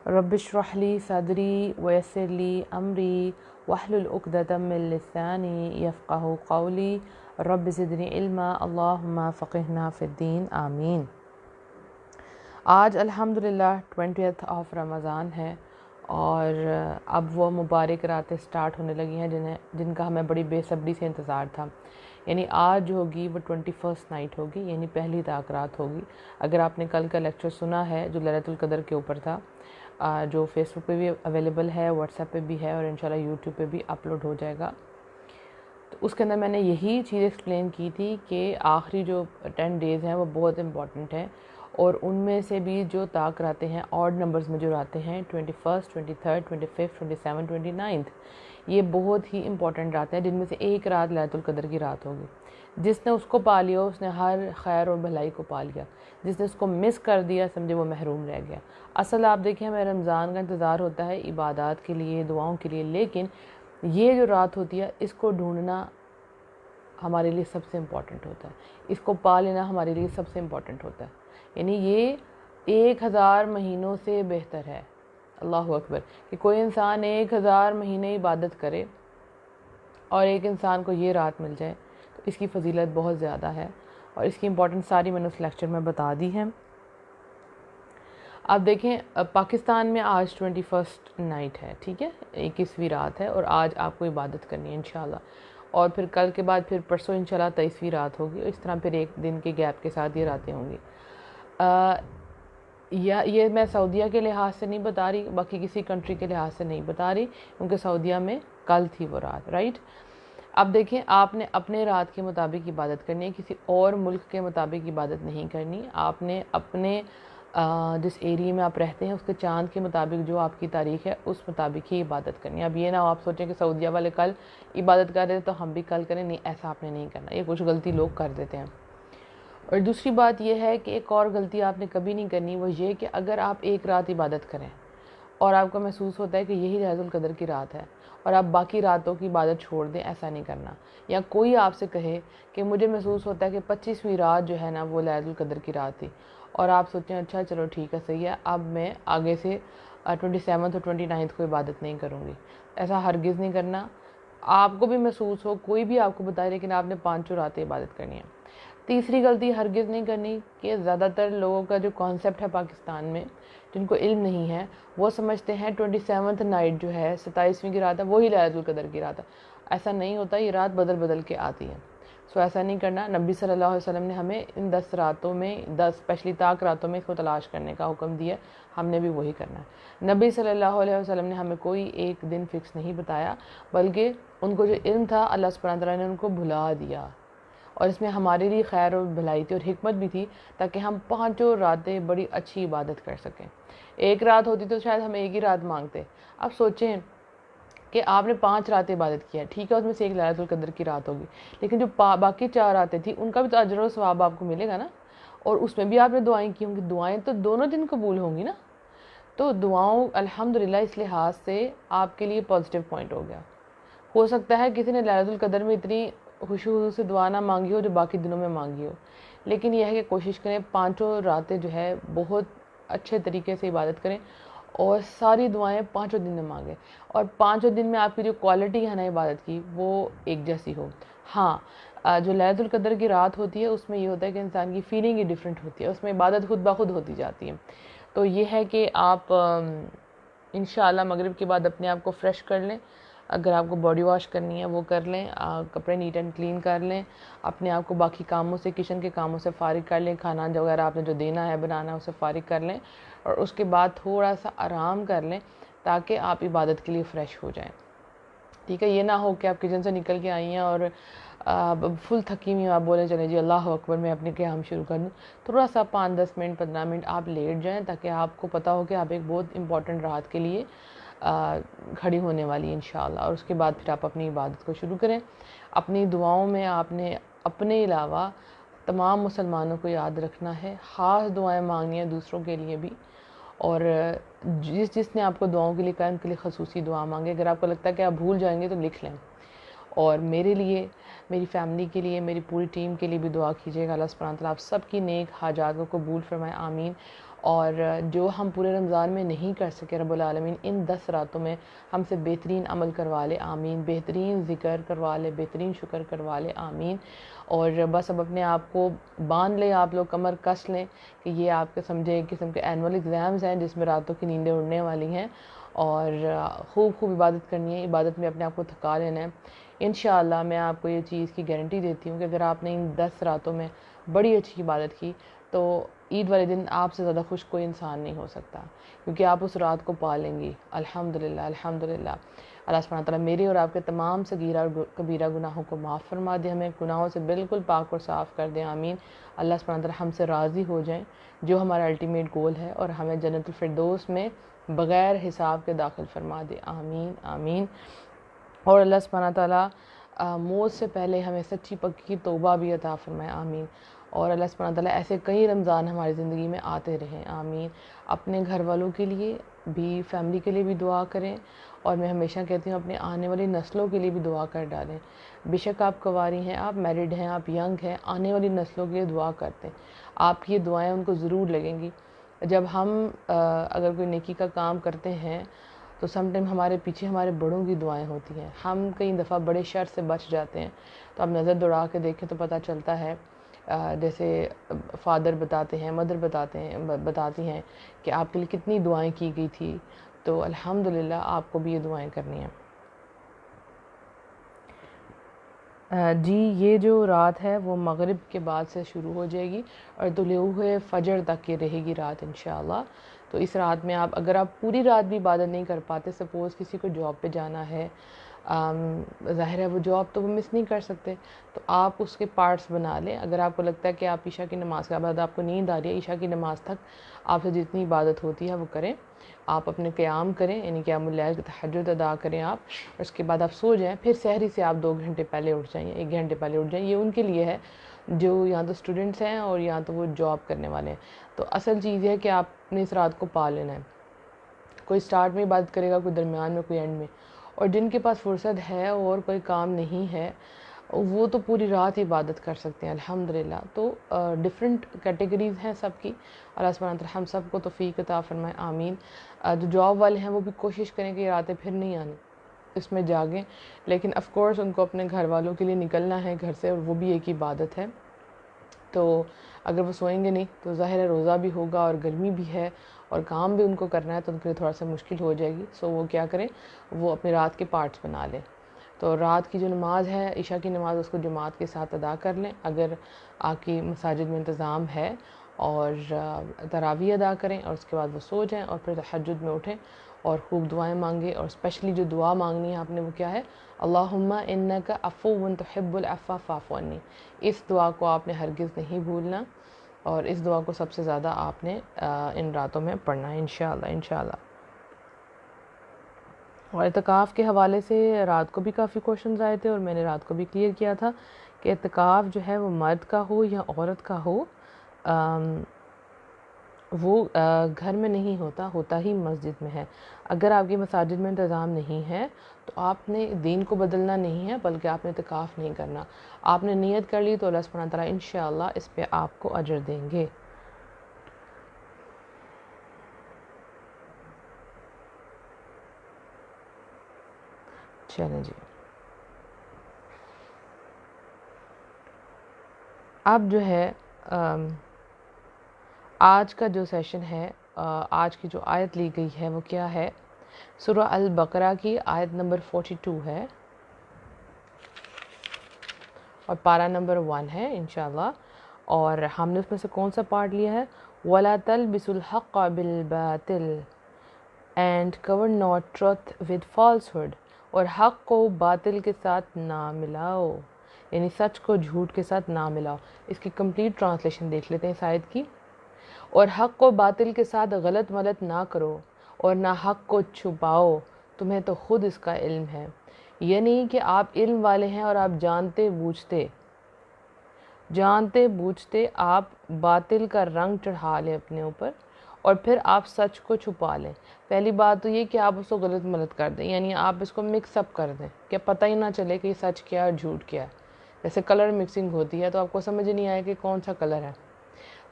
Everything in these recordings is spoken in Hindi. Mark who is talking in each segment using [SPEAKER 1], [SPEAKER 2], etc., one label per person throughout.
[SPEAKER 1] रब्बिश्रह ली सदरी वयस्सिर ली अमरी वहलुल उक़दतम मिन लिसानी यफ़क़हू क़ौली रब्बि ज़िदनी इल्मा अल्लाहुम्मा फ़क़िहना फ़िद्दीन आमीन। आज अल्हम्दुलिल्लाह 20th ऑफ रमज़ान है और अब वो मुबारक रातें स्टार्ट होने लगी हैं जिनका हमें बड़ी बेसब्री से इंतज़ार था। यानी आज जो होगी वो 21st नाइट होगी, यानी पहली ताक रात होगी। अगर आपने कल का लेक्चर सुना है जो लैलतुल क़द्र के ऊपर था, जो फेसबुक पे भी अवेलेबल है, व्हाट्सएप पे भी है और इंशाल्लाह यूट्यूब पे भी अपलोड हो जाएगा, तो उसके अंदर मैंने यही चीज़ एक्सप्लेन की थी कि आखिरी जो 10 डेज़ हैं वो बहुत इंपॉर्टेंट हैं और उनमें से भी जो ताक रातें हैं ऑड नंबर्स में जो रातें हैं 21st, 23rd, 25th, 27th, 29th, ये बहुत ही इंपॉर्टेंट रातें हैं जिनमें से एक रात लैलतुल क़द्र की रात होगी। जिसने उसको पा लिया उसने हर खैर और भलाई को पा लिया, जिसने उसको मिस कर दिया समझे वो महरूम रह गया। असल आप देखिए हमें रमज़ान का इंतज़ार होता है इबादत के लिए, दुआओं के लिए, लेकिन ये जो रात होती है इसको ढूंढना हमारे लिए सबसे इम्पॉर्टेंट होता है, इसको पा लेना हमारे लिए सबसे इम्पॉर्टेंट होता है। यानी ये 1000 महीनों से बेहतर है, अल्लाहु अकबर, कि कोई इंसान 1000 महीने इबादत करे और एक इंसान को ये रात मिल जाए, तो इसकी फ़जीलत बहुत ज़्यादा है और इसकी इम्पोर्टेंस सारी मैंने उस लेक्चर में बता दी है। आप देखें पाकिस्तान में आज 21st नाइट है, ठीक है, 21वीं रात है और आज आपको इबादत करनी है इंशाल्लाह, और फिर कल के बाद फिर परसों इंशाल्लाह 23वीं रात होगी। इस तरह फिर एक दिन के गैप के साथ ये रातें होंगी। या ये मैं सऊदीया के लिहाज से नहीं बता रही, बाकी किसी कंट्री के लिहाज से नहीं बता रही, क्योंकि सऊदीया में कल थी वो रात, राइट। अब देखें आपने अपने रात के मुताबिक इबादत करनी है, किसी और मुल्क के मुताबिक इबादत नहीं करनी। आपने अपने जिस एरिया में आप रहते हैं उसके चाँद के मुताबिक जो आपकी तारीख़ है उस मुताबिक ही इबादत करनी है। अब ये ना हो आप सोचें कि सऊदीया वाले कल इबादत कर रहे थे तो हम भी कल करें, नहीं, ऐसा आपने नहीं करना। ये कुछ गलती लोग कर देते हैं। और दूसरी बात यह है कि एक और गलती आपने कभी नहीं करनी, वो ये कि अगर आप एक रात इबादत करें और आपको महसूस होता है कि यही लैलतुल क़द्र की रात है और आप बाकी रातों की इबादत छोड़ दें, ऐसा नहीं करना। या कोई आपसे कहे कि मुझे महसूस होता है कि 25वीं रात जो है ना वो लैलतुल क़द्र की रात थी, और आप सोचें अच्छा चलो ठीक है सही है, अब मैं आगे से 27th और 29th को इबादत नहीं करूँगी, ऐसा हरगिज़ नहीं करना। आपको भी महसूस हो, कोई भी आपको बताए, लेकिन आपने 5 रातें इबादत करनी है। तीसरी गलती हरगिज़ नहीं करनी कि ज़्यादातर लोगों का जो कॉन्सेप्ट है पाकिस्तान में, जिनको इल्म नहीं है, वो समझते हैं 27th नाइट जो है 27वीं की रात है वही लैलतुल क़द्र की रात है। ऐसा नहीं होता, ये रात बदल बदल के आती है। सो ऐसा नहीं करना। नबी सल्लल्लाहु अलैहि वसल्लम ने हमें इन 10 रातों में, 10 स्पेशली ताक रातों में इसको तलाश करने का हुक्म दिया, हमने भी वही करना है। नबी सल्लल्लाहु अलैहि वसल्लम ने हमें कोई एक दिन फ़िक्स नहीं बताया, बल्कि उनको जो इल्म था अल्लाह सुब्हानहू व तआला ने उनको भुला दिया, और इसमें हमारे लिए खैर और भलाई थी और हिकमत भी थी, ताकि हम 5 रातें बड़ी अच्छी इबादत कर सकें। एक रात होती तो शायद हम एक ही रात मांगते। अब सोचें कि आपने 5 रातें इबादत किया, ठीक है, उसमें से एक लैलतुल क़द्र की रात होगी, लेकिन जो बाकी 4 रातें थी उनका भी तो अजर और सवाब आपको मिलेगा ना, और उसमें भी आपने दुआएं की होंगी। दुआएं तो दोनों दिन कबूल होंगी ना, तो दुआओं अल्हम्दुलिल्लाह इस लिहाज से आपके लिए पॉजिटिव पॉइंट हो गया। हो सकता है किसी ने लैलतुल क़द्र में इतनी खुशू से दुआ ना मांगी हो जो बाकी दिनों में मांगी हो, लेकिन यह है कि कोशिश करें 5 रातें जो है बहुत अच्छे तरीके से इबादत करें और सारी दुआएं 5 दिन में मांगें, और 5 दिन में आपकी जो क्वालिटी है ना इबादत की वो एक जैसी हो। हाँ, जो लैलतुल क़द्र की रात होती है उसमें ये होता है कि इंसान की फीलिंग ही डिफरेंट होती है, उसमें इबादत खुद ब खुद होती जाती है। तो ये है कि आप इंशाअल्लाह मगरिब के बाद अपने आप को फ्रेश कर लें, अगर आपको बॉडी वॉश करनी है वो कर लें, कपड़े नीट एंड क्लीन कर लें, अपने आप को बाकी कामों से, किचन के कामों से फ़ारिग कर लें, खाना वगैरह आपने जो देना है बनाना है उसे फ़ारिग कर लें, और उसके बाद थोड़ा सा आराम कर लें ताकि आप इबादत के लिए फ़्रेश हो जाएं। ठीक है, ये ना हो कि आप किचन से निकल के आई हैं और फुल थकी हुई आप बोले चले जी अल्लाह अकबर मैं अपने क़याम शुरू कर दूँ। थोड़ा सा 5-10 मिनट 15 मिनट आप लेट जाएं, ताकि आपको पता हो कि आप एक बहुत इंपॉर्टेंट रात के लिए खड़ी होने वाली है इंशाअल्लाह, और उसके बाद फिर आप अपनी इबादत को शुरू करें। अपनी दुआओं में आपने अपने अलावा तमाम मुसलमानों को याद रखना है, ख़ास दुआएं मांगनी है दूसरों के लिए भी, और जिसने आपको दुआओं के लिए कहा उनके लिए खसूसी दुआ मांगे। अगर आपको लगता है कि आप भूल जाएंगे तो लिख लें, और मेरे लिए, मेरी फ़ैमिली के लिए, मेरी पूरी टीम के लिए भी दुआ कीजिएगा। अल्लाह सुब्हानहू व तआला आप सब की नेक हाजात को कबूल फरमाए, आमीन। और जो हम पूरे रमज़ान में नहीं कर सके रब्बुल आलमीन इन 10 रातों में हमसे बेहतरीन अमल करवा ले, आमीन। बेहतरीन ज़िक्र करवा ले, बेहतरीन शुक्र करवा ले, आमीन। और बस अब अपने आप को बांध लें, आप लोग कमर कस लें कि ये आपके समझे एक किस्म के एनुअल एग्ज़ाम्स हैं जिसमें रातों की नींदें उड़ने वाली हैं, और खूब खूब इबादत करनी है, इबादत में अपने आप को थका लेना है। इंशाअल्लाह मैं आपको ये चीज़ की गारंटी देती हूँ कि अगर आपने इन 10 रातों में बड़ी अच्छी इबादत की तो ईद वाले दिन आपसे ज़्यादा खुश कोई इंसान नहीं हो सकता, क्योंकि आप उस रात को पा लेंगी। अल्हम्दुलिल्लाह, अल्हम्दुलिल्लाह। अल्लाह सुब्हानहू तआला मेरे और आपके तमाम सगीरा और कबीरा गुनाहों को माफ़ फरमा दे, हमें गुनाहों से बिल्कुल पाक और साफ़ कर दें, आमीन। अल्लाह सुब्हानहू तआला हमसे राज़ी हो जाएं, जो हमारा अल्टीमेट गोल है, और हमें जन्नतुल फिरदौस में बग़ैर हिसाब के दाखिल फरमा दे, आमीन, आमीन। और अल्लाह सुब्हानहू तआला मौत से पहले हमें सच्ची पक्की तौबा भी अता फरमाए, आमीन। और अल्लाह सुब्हानहू तआला ऐसे कई रमज़ान हमारी ज़िंदगी में आते रहें, आमीन। अपने घर वालों के लिए भी, फैमिली के लिए भी दुआ करें, और मैं हमेशा कहती हूँ अपने आने वाली नस्लों के लिए भी दुआ कर डालें। बेशक आप कुंवारी हैं, आप मैरिड हैं, आप यंग हैं, आने वाली नस्लों के लिए दुआ करते हैं। आपकी ये दुआएँ उनको ज़रूर लगेंगी। जब हम अगर कोई नेकी का काम करते हैं तो समटाइम हमारे पीछे हमारे बड़ों की दुआएं होती हैं, हम कई दफ़ा बड़े शर से बच जाते हैं। तो आप नज़र दौड़ा के देखें तो पता चलता है, जैसे फादर बताते हैं, मदर बताती हैं कि आपके लिए कितनी दुआएं की गई थी। तो अल्हम्दुलिल्लाह आपको भी ये दुआएं करनी हैं। जी, ये जो रात है वो मगरिब के बाद से शुरू हो जाएगी और तुलू हुए फ़जर तक ये रहेगी रात इंशाअल्लाह। तो इस रात में अगर आप पूरी रात भी इबादत नहीं कर पाते, सपोज़ किसी को जॉब पे जाना है, ज़ाहिर है वो जॉब तो वो मिस नहीं कर सकते, तो आप उसके पार्ट्स बना लें। अगर आपको लगता है कि आप ईशा की नमाज़ के बाद आपको नींद आ रही है, ईशा की नमाज़ तक आपसे जितनी इबादत होती है वो करें। आप अपने क़याम करें, यानी क़यामुल लैल की तहज्जुद अदा करें आप, और उसके बाद आप सो जाएँ। फिर सहरी से आप 2 घंटे पहले उठ जाएँ, 1 घंटे पहले उठ जाएँ। ये उनके लिए है जो या तो स्टूडेंट्स हैं और या तो वो जॉब करने वाले हैं। तो असल चीज़ है कि आपने इस रात को पा लेना है। कोई स्टार्ट में इबादत करेगा, कोई दरमियान में, कोई एंड में। और जिनके पास फुर्सत है और कोई काम नहीं है, वो तो पूरी रात ही इबादत कर सकते हैं, अल्हम्दुलिल्लाह। तो डिफरेंट कैटेगरीज़ हैं सबकी। अल्लाह सुब्हानहू तआला हम सबको तौफ़ीक अता फ़रमाए, आमीन। जो जॉब वाले हैं वो भी कोशिश करें कि ये रातें फिर नहीं आनी, इसमें जागें। लेकिन ऑफ़ कोर्स उनको अपने घर वालों के लिए निकलना है घर से, और वो भी एक इबादत है। तो अगर वो सोएंगे नहीं तो ज़ाहिर है रोज़ा भी होगा और गर्मी भी है और काम भी उनको करना है, तो उनके लिए थोड़ा सा मुश्किल हो जाएगी। सो वो क्या करें, वो अपने रात के पार्ट्स बना लें। तो रात की जो नमाज़ है, ईशा की नमाज़, उसको जमात के साथ अदा कर लें अगर आपकी मसाजिद में इंतज़ाम है, और तरावी अदा करें, और उसके बाद वो सो जाएँ और फिर तहज्जुद में उठें और खूब दुआएं मांगें। और स्पेशली जो दुआ मांगनी है आपने वो क्या है, अल्लाहुम्मा इन्नका अफ़ुव्वुन तुहिब्बुल अफ़्व फ़अफ़ु अन्नी। इस दुआ को आपने हरगिज़ नहीं भूलना, और इस दुआ को सबसे ज़्यादा आपने इन रातों में पढ़ना है इंशाअल्लाह, इंशाअल्लाह। और इत्तिकाफ़ के हवाले से रात को भी काफ़ी क्वेश्चंस आए थे, और मैंने रात को भी क्लियर किया था कि इत्तिकाफ़ जो है वो मर्द का हो या औरत का हो, वो घर में नहीं होता, होता ही मस्जिद में है। अगर आपकी मसाजिद में इंतज़ाम नहीं है तो आपने दीन को बदलना नहीं है, बल्कि आपने इत्तिकाफ़ नहीं करना। आपने नियत कर ली तो अल्लाह सुब्हानहू तआला इंशाअल्लाह इस पे आपको अजर देंगे। चलें जी, अब जो है आज का जो सेशन है, आज की जो आयत ली गई है वो क्या है, सूरह अल बकरा की आयत नंबर 42 है और पारा नंबर 1 है इंशाल्लाह। और हमने उसमें से कौन सा पार्ट लिया है, वला तलबिसुल हक़्क़ बिल बातिल and cover not truth with falsehood, और हक़ को बातिल के साथ ना मिलाओ, यानी सच को झूठ के साथ ना मिलाओ। इसकी कंप्लीट ट्रांसलेशन देख लेते हैं इस आयत की। और हक़ को बातिल के साथ गलत मलत ना करो और ना हक़ को छुपाओ, तुम्हें तो खुद इसका इल्म है। ये नहीं कि आप इल्म वाले हैं और आप जानते बूझते आप बातिल का रंग चढ़ा लें अपने ऊपर और फिर आप सच को छुपा लें। पहली बात तो ये कि आप उसको गलत मलत कर दें, यानी आप इसको मिक्सअप कर दें कि पता ही ना चले कि सच क्या है और झूठ क्या है। जैसे कलर मिक्सिंग होती है तो आपको समझ नहीं आए कि कौन सा कलर है।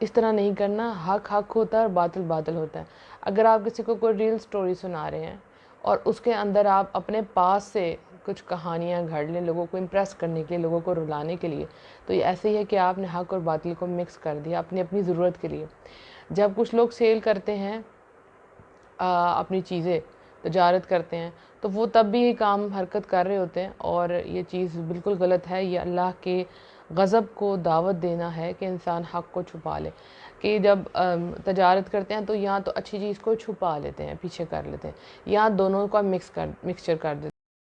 [SPEAKER 1] इस तरह नहीं करना। हक हक होता है और बातिल बातिल होता है। अगर आप किसी को कोई रियल स्टोरी सुना रहे हैं और उसके अंदर आप अपने पास से कुछ कहानियाँ घड़ लें लोगों को इम्प्रेस करने के लिए, लोगों को रुलाने के लिए, तो ये ऐसे ही है कि आपने हक और बातिल को मिक्स कर दिया अपनी अपनी ज़रूरत के लिए। जब कुछ लोग सेल करते हैं अपनी चीज़ें, तजारत करते हैं, तो वो तब भी ये काम हरकत कर रहे होते हैं और ये चीज़ बिल्कुल गलत है। ये अल्लाह के गज़ब को दावत देना है कि इंसान हक़ को छुपा ले। कि जब तजारत करते हैं तो या तो अच्छी चीज़ को छुपा लेते हैं, पीछे कर लेते हैं, या दोनों का मिक्सचर कर देते हैं।